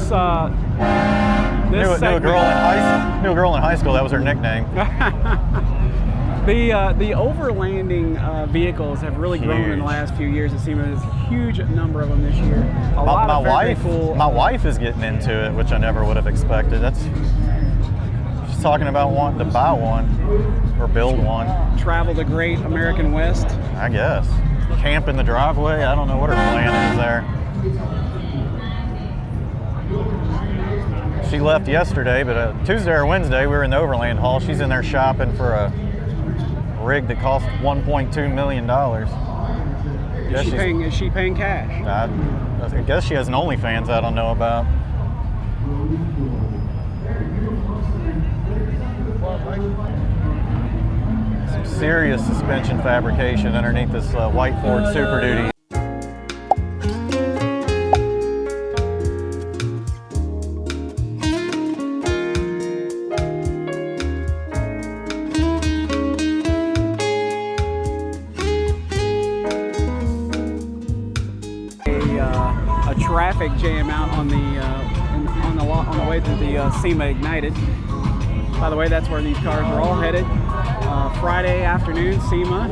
this Knew a girl in high school. That was her nickname. The overlanding vehicles have really grown in the last few years. It seems there's a huge number of them this year. My wife is getting into it, which I never would have expected. She's talking about wanting to buy one or build one. Travel the great American West. I guess. Camp in the driveway. I don't know what her plan is there. She left yesterday, but Tuesday or Wednesday we were in the Overland Hall. She's in there shopping for a rig that cost $1.2 million. Is she paying cash? I guess she has an OnlyFans I don't know about. Some serious suspension fabrication underneath this white Ford Super Duty. A traffic jam out on the way to the SEMA Ignited. By the way, that's where these cars are all headed. Friday afternoon, SEMA.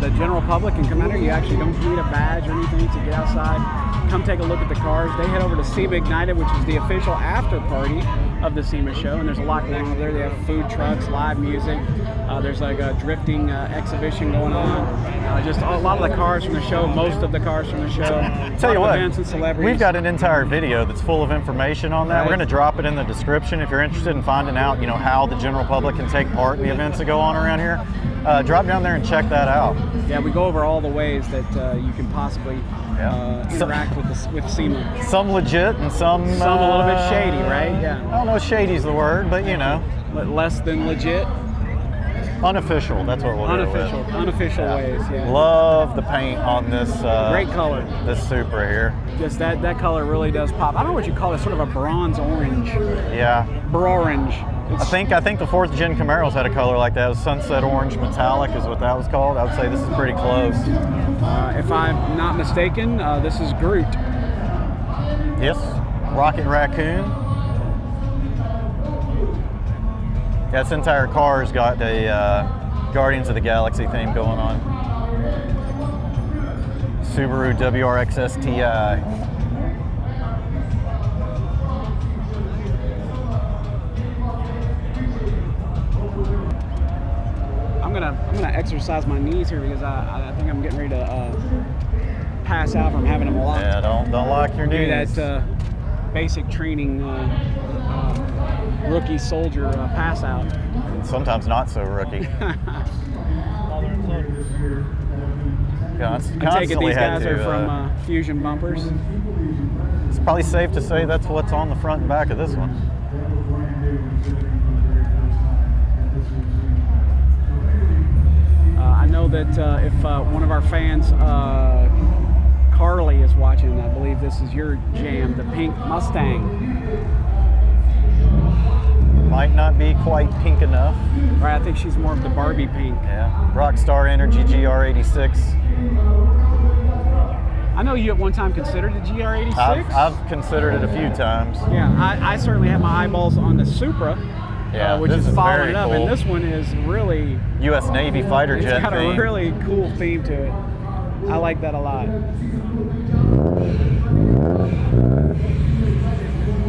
The general public can come out here. You actually don't need a badge or anything to get outside. Come take a look at the cars. They head over to SEMA Ignited, which is the official after party of the SEMA show, and there's a lot going on there. They have food trucks, live music. There's like a drifting exhibition going on. Just a lot of the cars from the show, most of the cars from the show. Tell you what, events and celebrities. We've got an entire video that's full of information on that. Right. We're going to drop it in the description if you're interested in finding out, how the general public can take part in the events that go on around here. Drop down there and check that out. Yeah, we go over all the ways that you can possibly interact with SEMA. Some legit and some a little bit shady, right? Yeah. I don't know if shady's the word, but less than legit. Unofficial, that's what we'll do with. Unofficial ways, yeah. Love the paint on this. Great color. This Supra here. Just that color really does pop. I don't know what you call it, sort of a bronze orange. Yeah. Orange. I think the 4th gen Camaros had a color like that. It was sunset orange metallic is what that was called. I would say this is pretty close. If I'm not mistaken, this is Groot. Yes. Rocket Raccoon. Yeah, this entire car's got a Guardians of the Galaxy theme going on. Subaru WRX STI. I'm gonna exercise my knees here because I think I'm getting ready to pass out from having them locked. Yeah, don't lock your knees. Do that basic training. Rookie soldier pass out. Sometimes not so rookie. I take it these guys are from Fusion Bumpers. It's probably safe to say that's what's on the front and back of this one. I know that if one of our fans, Carly, is watching, I believe this is your jam, the pink Mustang. Might not be quite pink enough. Right, I think she's more of the Barbie pink. Yeah, Rockstar Energy GR86. I know you at one time considered the GR86. I've considered it a few times. Yeah, I certainly have my eyeballs on the Supra, which is following it up, cool. And this one is really U.S. Navy fighter jet It's got theme. a really cool theme to it. I like that a lot.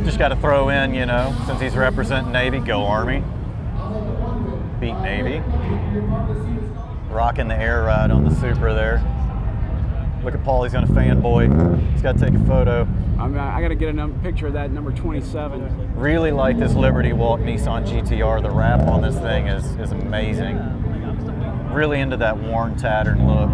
Just got to throw in, since he's representing Navy, go Army. Beat Navy. Rocking the air ride on the Supra there. Look at Paul, he's gonna fanboy. He's got to take a photo. I got to get a picture of that number 27. Really like this Liberty Walk Nissan GTR. The wrap on this thing is amazing. Really into that worn, tattered look.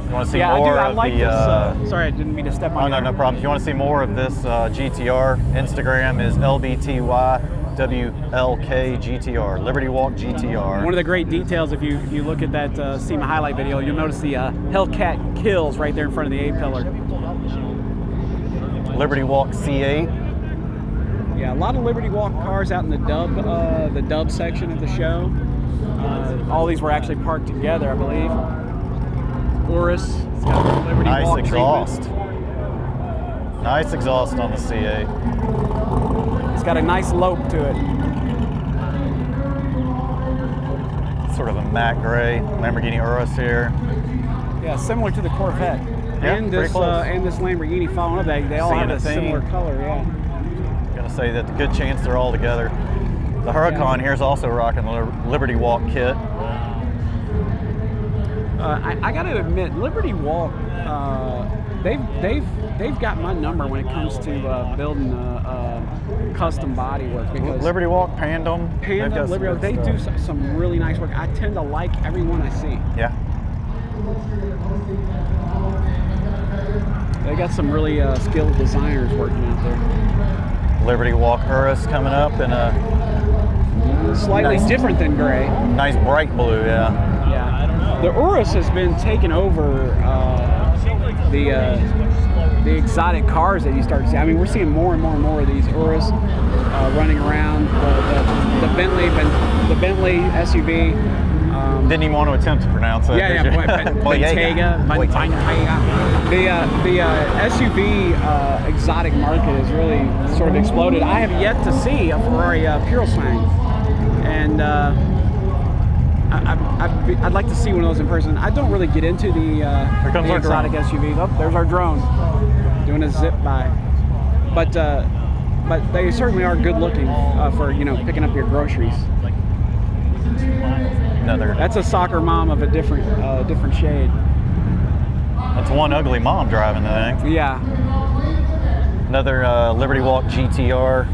You want to see more of the... sorry, I didn't mean to step on you. No problem. If you want to see more of this GTR, Instagram is LBTYWLK GTR, Liberty Walk GTR. One of the great details, if you look at that SEMA highlight video, you'll notice the Hellcat kills right there in front of the A-pillar. Liberty Walk C8. Yeah, a lot of Liberty Walk cars out in the dub section of the show. All these were actually parked together, I believe. Urus, it's got Liberty nice Walk exhaust. treatment. Nice exhaust on the C8. It's got a nice lope to it. Sort of a matte gray Lamborghini Urus here. Yeah, similar to the Corvette. Yeah, and pretty this close. And this Lamborghini following up, they all have a similar color. Yeah. Gonna say that the good chance they're all together. The Huracan here is also rocking the Liberty Walk kit. I got to admit, Liberty Walk, they've got my number when it comes to building custom body work, because Liberty Walk, Pandem, Liberty Walk, they do some really nice work. I tend to like every one I see. Yeah. They got some really skilled designers working out there. Liberty Walk Urus coming up in a slightly different than gray. Nice bright blue, yeah. Yeah. The Urus has been taking over the exotic cars that you start to see. I mean, we're seeing more and more of these Urus running around. The Bentley SUV. Didn't even want to attempt to pronounce that. Yeah, Bentayga. The SUV exotic market has really sort of exploded. I have yet to see a Ferrari Purosangue, and I'd like to see one of those in person. I don't really get into the exotic SUVs. Oh, there's our drone doing a zip by. But they certainly are good looking for picking up your groceries. That's a soccer mom of a different shade. That's one ugly mom driving the thing. Yeah. Another Liberty Walk GTR.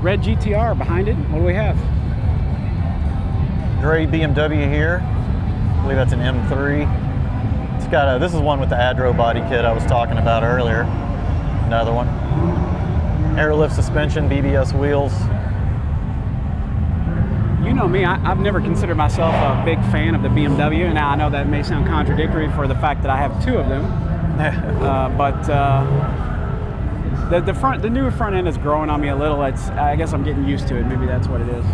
Red GTR behind it. What do we have? Gray BMW here. I believe that's an M3. It's got this is one with the Adro body kit I was talking about earlier. Another one. Airlift suspension, BBS wheels. You know me, I've never considered myself a big fan of the BMW. Now I know that may sound contradictory for the fact that I have two of them. The new front end is growing on me a little. I guess I'm getting used to it. Maybe that's what it is.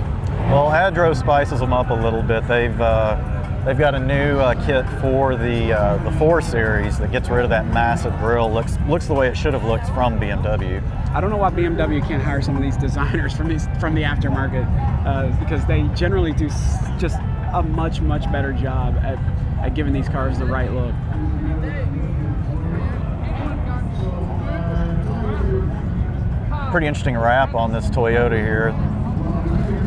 Well, Adro spices them up a little bit. They've got a new kit for the 4 Series that gets rid of that massive grille. Looks the way it should have looked from BMW. I don't know why BMW can't hire some of these designers from the aftermarket, because they generally do just a much better job at giving these cars the right look. Pretty interesting wrap on this Toyota here.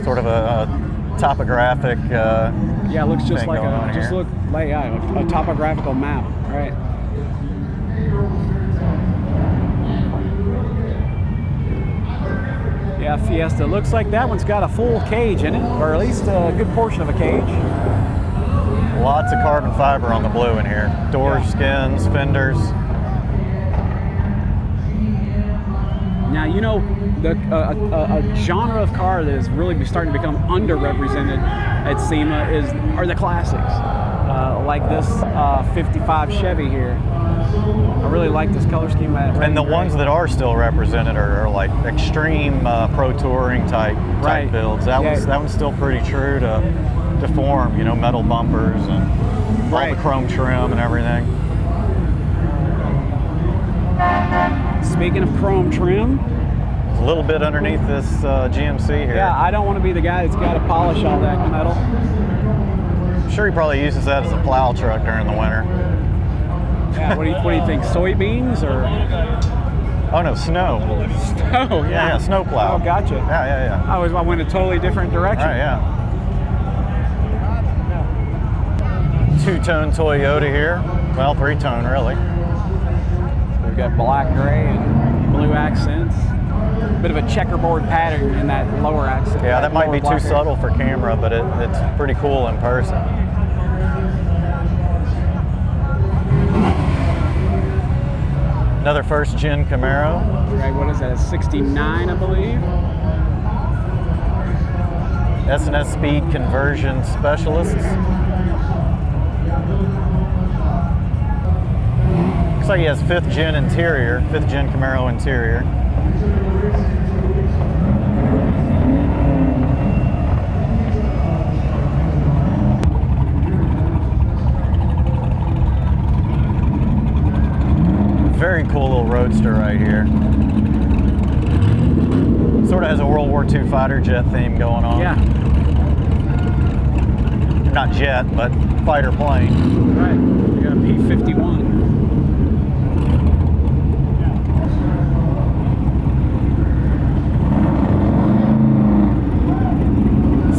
Sort of a topographic. Yeah, it looks just like a topographical map, right? Yeah, Fiesta. Looks like that one's got a full cage in it, or at least a good portion of a cage. Lots of carbon fiber on the blue in here. Door skins, fenders. Now, a genre of car that is really starting to become underrepresented at SEMA are the classics, like this 55 Chevy here. I really like this color scheme. And the ones that are still represented are like extreme pro touring type builds. That one's still pretty true to form. Metal bumpers and all the chrome trim and everything. Speaking of chrome trim, a little bit underneath this GMC here. Yeah, I don't want to be the guy that's got to polish all that metal. I'm sure he probably uses that as a plow truck during the winter. Yeah, what do you think? Soybeans or? Oh no, snow. Snow, yeah. Yeah, snow plow. Oh, gotcha. Yeah. I went a totally different direction. Right, yeah. Two-tone Toyota here. Well, three-tone really. We've got black, gray, and blue accents. Bit of a checkerboard pattern in that lower accent. Yeah, that might be too subtle for camera, but it's pretty cool in person. Another first-gen Camaro. Right, what is that, a 69, I believe? S&S Speed Conversion Specialists. Looks like he has 5th gen Camaro interior. Very cool little roadster right here. Sort of has a World War II fighter jet theme going on. Yeah. Not jet, but fighter plane. Right. You got a P-51.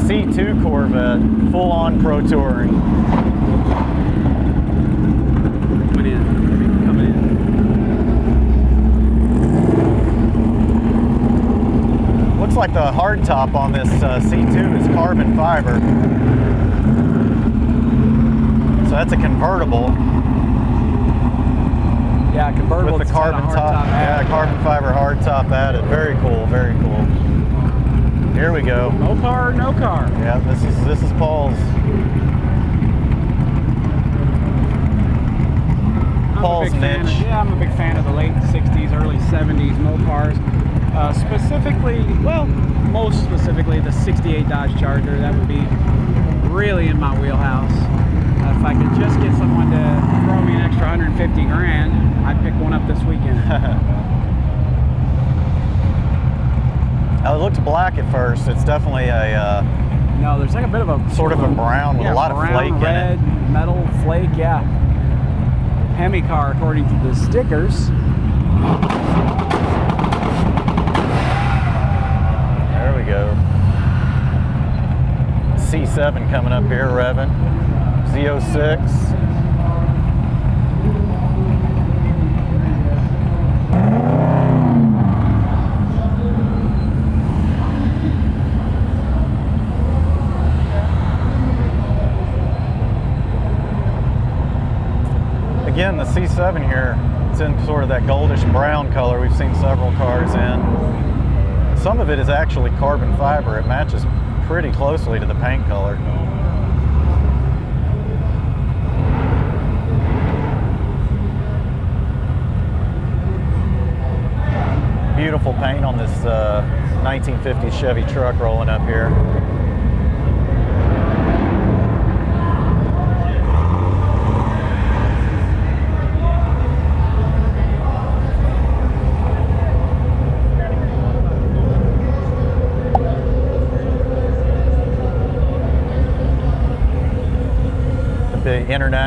C2 Corvette, full-on Pro Touring. Coming in. Coming in. Looks like the hardtop on this C2 is carbon fiber. So that's a convertible. Yeah, convertible with the carbon top. Yeah, carbon fiber hardtop added. Very cool, very cool. Here we go. Mopar, no car. Yeah, this is Paul's. Paul's niche. Yeah, I'm a big fan of the late 60s, early 70s Mopars. Specifically, well, most specifically the 68 Dodge Charger. That would be really in my wheelhouse. If I could just get someone to throw me an extra 150 grand, I'd pick one up this weekend. Now, it looked black at first. It's definitely a no, there's like a bit of a sort of a brown with a lot of flake in it. Metal flake, yeah. SEMA Car, according to the stickers. There we go. C7 coming up here, revving. Z06. Again, the C7 here, it's in sort of that goldish brown color we've seen several cars in. Some of it is actually carbon fiber. It matches pretty closely to the paint color. Beautiful paint on this 1950 Chevy truck rolling up here. The international